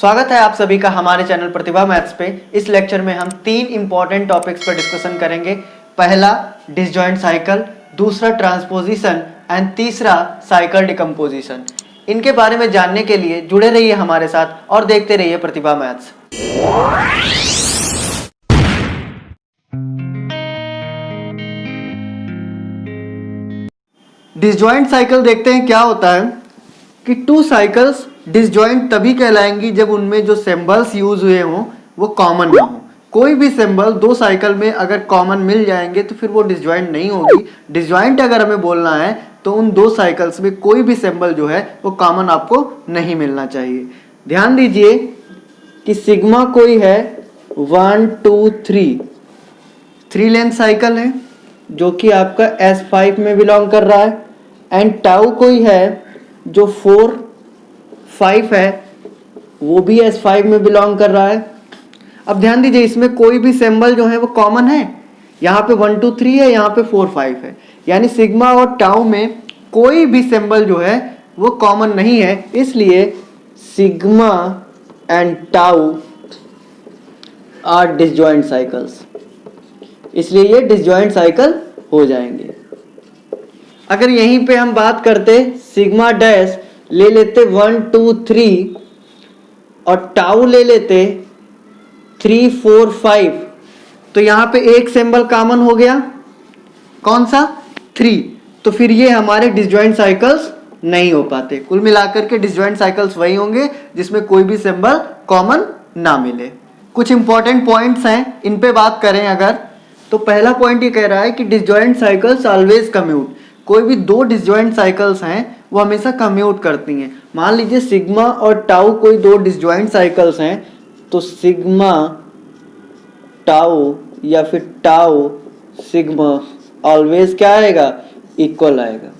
स्वागत है आप सभी का हमारे चैनल प्रतिभा मैथ्स पे। इस लेक्चर में हम 3 इंपॉर्टेंट टॉपिक्स पर डिस्कशन करेंगे। पहला डिसजॉइंट साइकिल, दूसरा ट्रांसपोजिशन एंड तीसरा साइकिल डिकम्पोजिशन। इनके बारे में जानने के लिए जुड़े रहिए हमारे साथ और देखते रहिए प्रतिभा मैथ्स। डिसजॉइंट साइकिल देखते हैं क्या होता है कि टू साइकिल्स डिसजॉइंट तभी कहलाएंगी जब उनमें जो सिंबल्स यूज हुए हों वो कॉमन ना हो। कोई भी सिंबल दो साइकिल में अगर कॉमन मिल जाएंगे तो फिर वो डिसजॉइंट नहीं होगी। डिसजॉइंट अगर हमें बोलना है तो उन दो साइकिल्स में कोई भी सिंबल जो है वो कॉमन आपको नहीं मिलना चाहिए। ध्यान दीजिए कि सिग्मा कोई है 1 2 3 लेंथ साइकिल है जो कि आपका S5 में बिलोंग कर रहा है, एंड टाउ कोई है जो 4 5 है वो भी S5 में बिलोंग कर रहा है। अब ध्यान दीजिए इसमें कोई भी सिंबल जो है वो कॉमन है। यहाँ पे 1 2 3 है, यहाँ पे 4 5 है, यानी सिग्मा और टाउ में कोई भी सिंबल जो है वो कॉमन नहीं है। इसलिए sigma and tau are disjoint cycles, इसलिए ये डिसजॉइंट साइकिल हो जाएंगे। अगर यहीं पे हम बात करते सिग्मा डैश ले लेते 1 2 3 और टाउ ले लेते 3 4 5, तो यहां पे एक सिंबल कॉमन हो गया, कौन सा 3। तो फिर ये हमारे डिसजॉइंट साइकिल्स नहीं हो पाते। कुल मिलाकर के डिसजॉइंट साइकिल्स वही होंगे जिसमें कोई भी सिंबल कॉमन ना मिले। कुछ इंपॉर्टेंट पॉइंट्स हैं, इन पे बात करें अगर तो पहला पॉइंट ये कह रहा है कि डिसजॉइंट साइकिल्स ऑलवेज कम्यूट। कोई भी दो डिसजॉइंट साइकिल्स हैं वो हमेशा कम्यूट करती हैं। मान लीजिए सिग्मा और टाउ कोई दो डिसजॉइंट साइकिल्स हैं तो सिग्मा टाउ या फिर टाउ सिग्मा ऑलवेज क्या आएगा, इक्वल आएगा।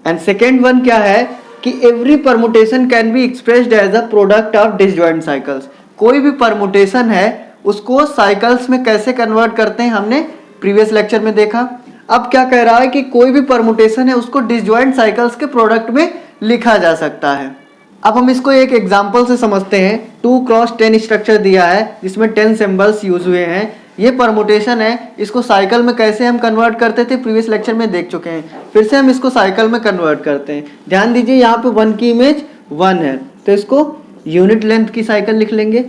एंड सेकेंड वन क्या है कि every permutation can be expressed as a product of disjoint cycles. कोई भी परमुटेशन है उसको साइकिल्स में कैसे कन्वर्ट करते हैं हमने प्रीवियस लेक्चर में देखा। अब क्या कह रहा है कि कोई भी परमुटेशन है उसको डिसजॉइंट साइकिल्स के प्रोडक्ट में लिखा जा सकता है। अब हम इसको एक एग्जांपल से समझते हैं। 2x10 स्ट्रक्चर दिया है जिसमें 10 सिंबल्स यूज हुए हैं। ये परमुटेशन है, इसको साइकिल में कैसे हम कन्वर्ट करते थे प्रीवियस लेक्चर में देख चुके हैं। फिर से हम इसको साइकिल में कन्वर्ट करते हैं। ध्यान दीजिए यहाँ पे 1 की इमेज 1 है तो इसको यूनिट लेंथ की साइकिल लिख लेंगे।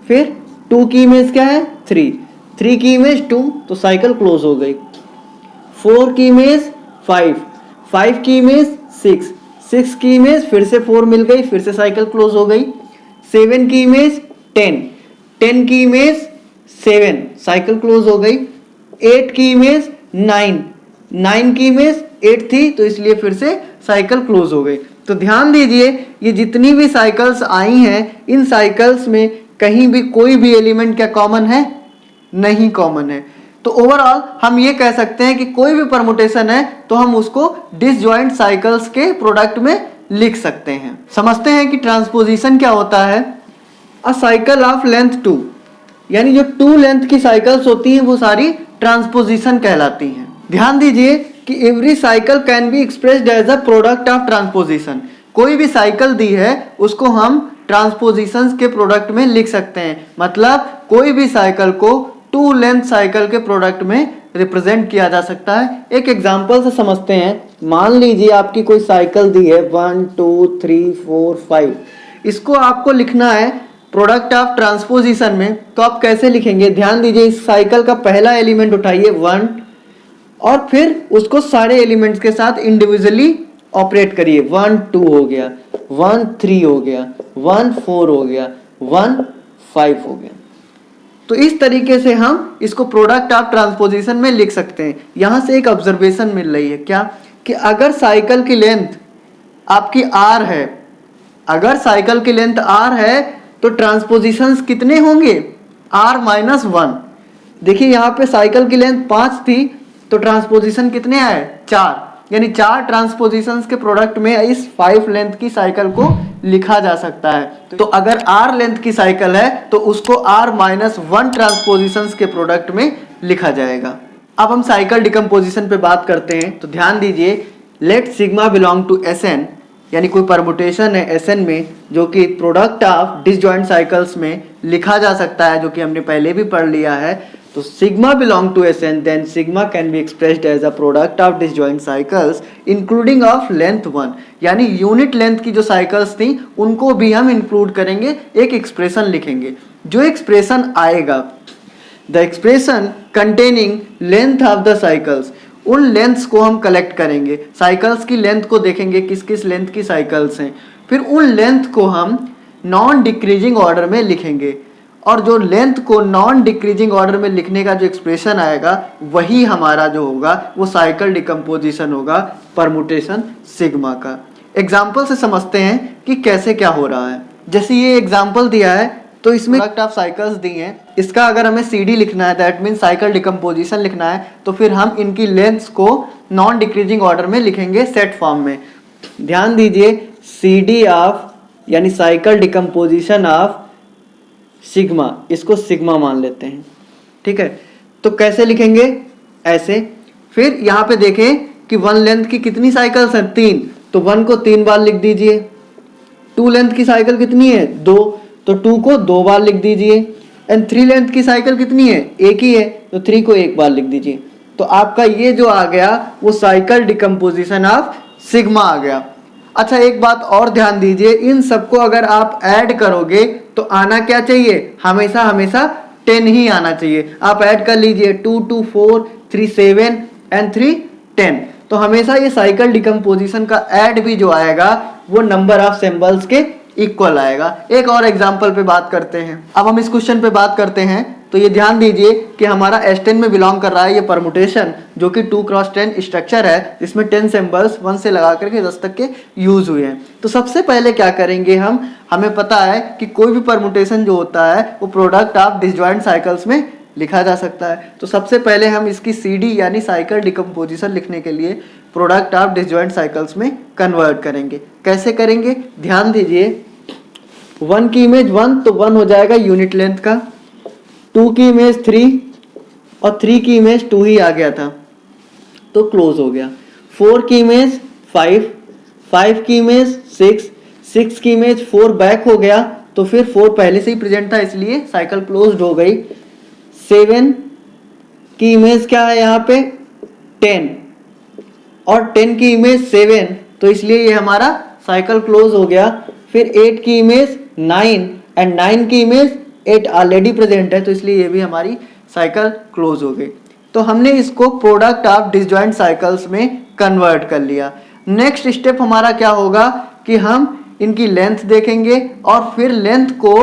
फिर 2 की इमेज क्या है 3 की इमेज 2 तो साइकिल क्लोज हो गई। 4 की इमेज 5 की इमेज 6 की इमेज फिर से 4 मिल गई, फिर से साइकिल क्लोज हो गई। 7 की इमेज 10 की इमेज 7 साइकिल क्लोज हो गई। 8 की इमेज 9 की इमेज 8 थी तो इसलिए फिर से साइकिल क्लोज हो गई। तो ध्यान दीजिए ये जितनी भी साइकिल्स आई हैं इन साइकिल्स में कहीं भी कोई भी एलिमेंट क्या कॉमन है, नहीं कॉमन है। तो ओवरऑल हम ये कह सकते हैं कि कोई भी परमुटेशन है तो हम उसको डिसजॉइंट साइकिल्स के प्रोडक्ट में लिख सकते हैं। समझते हैं कि ट्रांसपोजिशन क्या होता है। अ साइकिल ऑफ लेंथ 2, यानी जो 2 लेंथ की साइकिल्स होती हैं वो सारी ट्रांसपोजिशन कहलाती हैं। ध्यान दीजिए कि every cycle can be expressed as a product of transposition. कोई भी साइकिल दी है उसको हम ट्रांसपोजिशंस के प्रोडक्ट में लिख सकते हैं। मतलब कोई भी साइकिल को 2 लेंथ साइकिल के प्रोडक्ट में रिप्रेजेंट किया जा सकता है। एक एग्जांपल से समझते हैं। मान लीजिए आपकी कोई साइकिल दी है 1 2 3 4 5, इसको आपको लिखना है प्रोडक्ट ऑफ ट्रांसपोजिशन में। तो आप कैसे लिखेंगे, ध्यान दीजिए इस साइकिल का पहला एलिमेंट उठाइए 1 और फिर उसको सारे एलिमेंट्स के साथ इंडिविजुअली ऑपरेट करिए। 1 2 हो गया, 1 3 हो गया, 1 4 हो गया, 1 5 हो गया। तो इस तरीके से हम इसको प्रोडक्ट ऑफ ट्रांसपोजिशन में लिख सकते हैं। यहां से एक ऑब्जर्वेशन मिल रही है क्या कि अगर साइकिल की लेंथ आपकी r है, अगर साइकिल की लेंथ r है तो ट्रांसपोजिशंस कितने होंगे, r-1। देखिए यहाँ पे साइकिल की लेंथ 5 थी तो ट्रांसपोजिशन कितने आए 4, यानी 4 ट्रांसपोजिशंस के प्रोडक्ट में इस 5 लेंथ की साइकिल को लिखा जा सकता है। तो अगर r लेंथ की साइकिल है तो उसको r-1 ट्रांसपोजिशंस के प्रोडक्ट में लिखा जाएगा। अब हम साइकिल डिकम्पोजिशन पे बात करते हैं। तो ध्यान दीजिए let sigma belong to Sn यानी कोई परमुटेशन है Sn में जो कि प्रोडक्ट ऑफ डिसजॉइंट साइकिल्स में लिखा जा सकता है, जो कि हमने पहले भी पढ़ लिया है, तो sigma belong to Sn, then sigma can be expressed as a product of disjoint cycles including of length 1, यानी यूनिट लेंथ की जो साइकिल्स थी उनको भी हम इंक्लूड करेंगे, एक एक्सप्रेशन लिखेंगे। जो एक्सप्रेशन आएगा, the expression containing length of the cycles, उन लेंथ्स को हम कलेक्ट करेंगे, साइकिल्स की लेंथ को देखेंगे किस किस लेंथ की साइकिल्स हैं, फिर उन लेंथ को हम नॉन डिक्रीजिंग ऑर्डर में लिखेंगे, और जो लेंथ को नॉन डिक्रीजिंग ऑर्डर में लिखने का जो एक्सप्रेशन आएगा वही हमारा जो होगा वो साइकिल डिकम्पोजिशन होगा परमुटेशन सिग्मा का। एग्जाम्पल से समझते हैं कि कैसे क्या हो रहा है। जैसे ये एग्जाम्पल दिया है तो इसमें प्रोडक्ट ऑफ साइकिल्स दी हैं, इसका अगर हमें CD लिखना है, दैट मीन साइकिल डिकम्पोजिशन लिखना है, तो फिर हम इनकी लेंथ्स को नॉन डिक्रीजिंग ऑर्डर में लिखेंगे सेट फॉर्म में। ध्यान दीजिए CD ऑफ यानी साइकिल डिकम्पोजिशन ऑफ सिग्मा, इसको सिग्मा मान लेते हैं, ठीक है। तो कैसे लिखेंगे, ऐसे। फिर यहाँ पे देखें कि 1 लेंथ की कितनी साइकिल्स हैं, 3, तो 1 को 3 बार लिख दीजिए। 2 लेंथ की साइकिल कितनी है, 2, तो 2 को 2 बार लिख दीजिए। एंड 3 लेंथ की साइकिल कितनी है, 1 ही है, तो 3 को 1 बार लिख दीजिए। तो आपका ये जो आ गया वो साइकिल डिकम्पोजिशन ऑफ सिग्मा आ गया। अच्छा, एक बात और ध्यान दीजिए, इन सबको अगर आप ऐड करोगे तो आना क्या चाहिए, हमेशा हमेशा 10 ही आना चाहिए। आप ऐड कर लीजिए, 2 2 4 3 7 एंड 3 10, तो हमेशा ये साइकिल डिकम्पोजिशन का ऐड भी जो आएगा वो नंबर ऑफ सिंबल्स के इक्वल आएगा। एक और एग्जांपल पे बात करते हैं। अब हम इस क्वेश्चन पे बात करते हैं, तो ये ध्यान दीजिए कि हमारा S10 में बिलोंग कर रहा है ये परमुटेशन, जो कि 2x10 स्ट्रक्चर है, जिसमें 10 सिंबल्स 1 से लगा करके 10 तक के यूज हुए हैं। तो सबसे पहले क्या करेंगे हमें पता है कि कोई भी परमुटेशन जो होता है वो प्रोडक्ट ऑफ डिसजॉइंट साइकिल्स में लिखा जा सकता है। तो सबसे पहले हम इसकी CD यानी साइकिल डिकम्पोजिशन लिखने के लिए प्रोडक्ट ऑफ डिसजॉइंट साइकिल्स में कन्वर्ट करेंगे। कैसे करेंगे, ध्यान दीजिए। 1 की इमेज 1, तो 1 हो जाएगा यूनिट लेंथ का, 2 की इमेज 3 और 3 की इमेज 2 ही आ गया था तो क्लोज हो गया। 4 की इमेज 5, 5 की इमेज 6, 6 की इमेज 4 बैक हो गया, तो फिर 4 पहले से ही प्रेजेंट था इसलिए साइकिल क्लोज्ड हो गई। 7 की इमेज क्या है यहाँ पे 10 और 10 की इमेज 7, तो इसलिए ये हमारा साइकिल क्लोज हो गया। फिर 8 की इमेज 9 एंड 9 की इमेज 8 ऑलरेडी प्रेजेंट है, तो इसलिए ये भी हमारी साइकिल क्लोज हो गई। तो हमने इसको प्रोडक्ट ऑफ डिसजॉइंट साइकिल्स में कन्वर्ट कर लिया। नेक्स्ट स्टेप हमारा क्या होगा कि हम इनकी लेंथ देखेंगे और फिर लेंथ को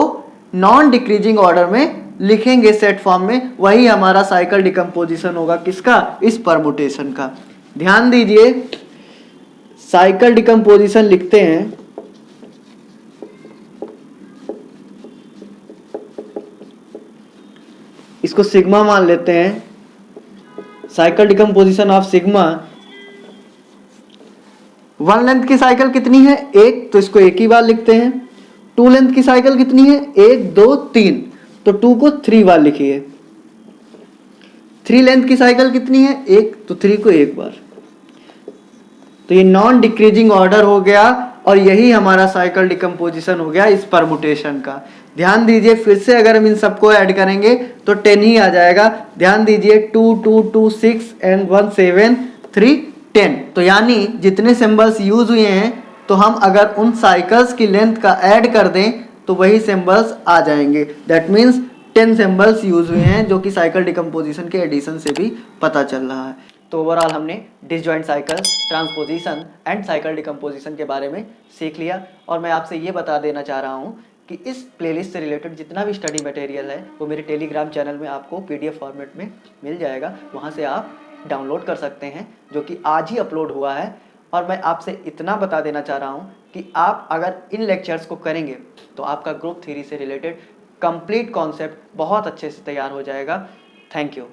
नॉन डिक्रीजिंग ऑर्डर में लिखेंगे सेट फॉर्म में, वही हमारा साइकिल डिकम्पोजिशन होगा किसका, इस परमुटेशन का। ध्यान दीजिए, साइकिल डिकम्पोजिशन लिखते हैं, इसको सिग्मा मान लेते हैं। Cycle decomposition of sigma, 1 length की साइकिल कितनी है 1, तो इसको 1 ही बार लिखते हैं। 2 लेंथ की साइकिल कितनी है 1 2 3, तो 2 को 3 बार लिखिए। 3 लेंथ की साइकिल कितनी है 1, तो 3 को 1 बार। तो ये नॉन डिक्रीजिंग ऑर्डर हो गया और यही हमारा साइकिल डिकम्पोजिशन हो गया इस परमुटेशन का। ध्यान दीजिए, फिर से अगर हम इन सबको ऐड करेंगे तो 10 ही आ जाएगा। ध्यान दीजिए, 2 2 2 6 एंड 1 7 3 10, तो यानी जितने सिंबल्स यूज हुए हैं तो हम अगर उन साइकिल्स की लेंथ का ऐड कर दें तो वही सिंबल्स आ जाएंगे। दैट मीन्स 10 सिंबल्स यूज हुए हैं, जो कि साइकिल डिकम्पोजिशन के एडिशन से भी पता चल रहा है। तो ओवरऑल हमने disjoint cycle, transposition and cycle decomposition के बारे में सीख लिया। और मैं आपसे ये बता देना चाह रहा हूँ कि इस प्लेलिस्ट से रिलेटेड जितना भी स्टडी मटेरियल है वो मेरे टेलीग्राम चैनल में आपको PDF फॉर्मेट में मिल जाएगा, वहाँ से आप डाउनलोड कर सकते हैं, जो कि आज ही अपलोड हुआ है। और मैं आपसे इतना बता देना चाह रहा हूँ कि आप अगर इन लेक्चर्स को करेंगे तो आपका ग्रुप थ्योरी से रिलेटेड कंप्लीट कॉन्सेप्ट बहुत अच्छे से तैयार हो जाएगा। Thank you.